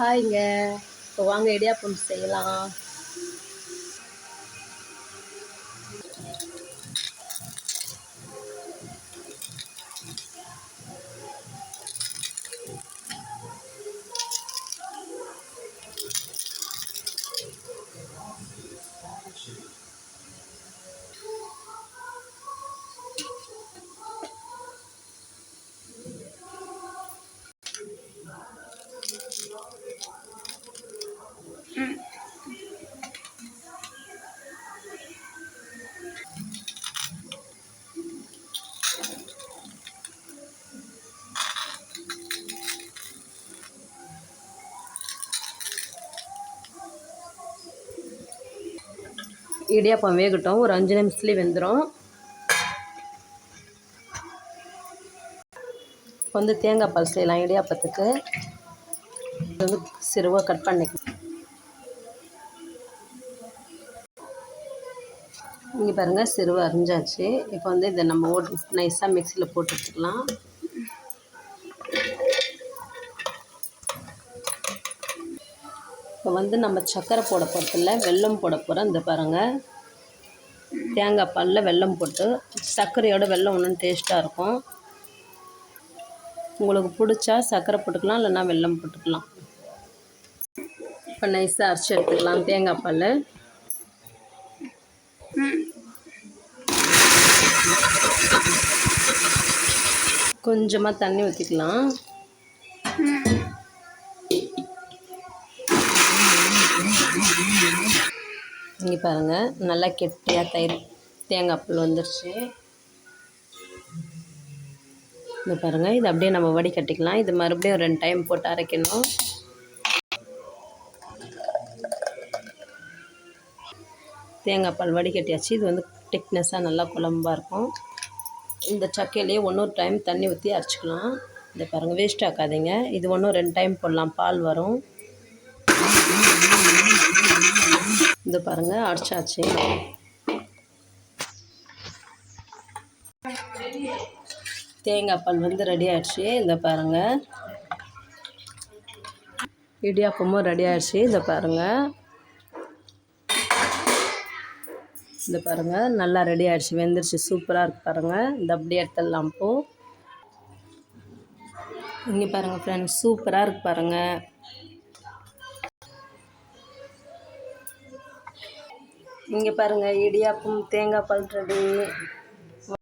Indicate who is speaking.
Speaker 1: ஹாய்ங்க. இப்போ வாங்க இடியாப்பம் செய்யலாம். இடியாப்பம் வேகட்டும், ஒரு 5 நிமிஷத்துலேயே வெந்துடும். இப்போ வந்து தேங்காய் பால் செய்யலாம் இடியாப்பத்துக்கு. இது வந்து சிறுவாக கட் பண்ணிக்கலாம். இங்கே பாருங்கள், சிறுவை அரிஞ்சாச்சு. இப்போ வந்து இதை நம்ம நைஸாக மிக்சியில் போட்டு எடுத்துக்கலாம். இப்போ வந்து நம்ம சர்க்கரை போட போகிறதில்ல, வெல்லம் போட போகிறோம். இந்த பாருங்கள், தேங்காய் பாலில் வெல்லம் போட்டு, சர்க்கரையோட வெல்லம் இன்னும் டேஸ்ட்டாக இருக்கும். உங்களுக்கு பிடிச்சா சர்க்கரை போட்டுக்கலாம், இல்லைன்னா வெல்லம் போட்டுக்கலாம். இப்போ நைஸாக அரைச்சி எடுத்துக்கலாம் தேங்காய் பால். கொஞ்சமாக தண்ணி ஊற்றிக்கலாம். இங்கே பாருங்கள், நல்லா கெட்டியாக தேங்காய் பால் வந்துருச்சு. இங்கே பாருங்கள், இது அப்படியே நம்ம வடிகட்டிக்கலாம். இது மறுபடியும் 2 டைம் போட்டு அரைக்கணும். தேங்காய் பால் வடிகட்டியாச்சு. இது வந்து திக்னஸாக நல்லா குழம்பாக இருக்கும். இந்த சக்கையிலேயே இன்னொரு டைம் தண்ணி ஊற்றி அரைச்சிக்கலாம். இதை பாருங்கள், வேஸ்ட் ஆக்காதீங்க. இது இன்னும் 2 டைம் போடலாம், பால் வரும். இது பாருங்கள், அரைச்சாச்சு. தேங்காய் பால் வந்து ரெடி ஆகிடுச்சு. இதை பாருங்கள், இடியாப்பமும் ரெடி ஆகிடுச்சு. இதை பாருங்கள், இதை பாருங்கள், நல்லா ரெடி ஆகிடுச்சு, வெந்துருச்சு, சூப்பராக இருக்குது பாருங்கள். இந்த அப்படியே எடுத்துடலாம். இப்போது இங்கே பாருங்கள் ஃப்ரெண்ட்ஸ், சூப்பராக இருக்குது பாருங்கள். இங்கே பாருங்கள், இடியாப்பம் தேங்காய் பால் ரெடி.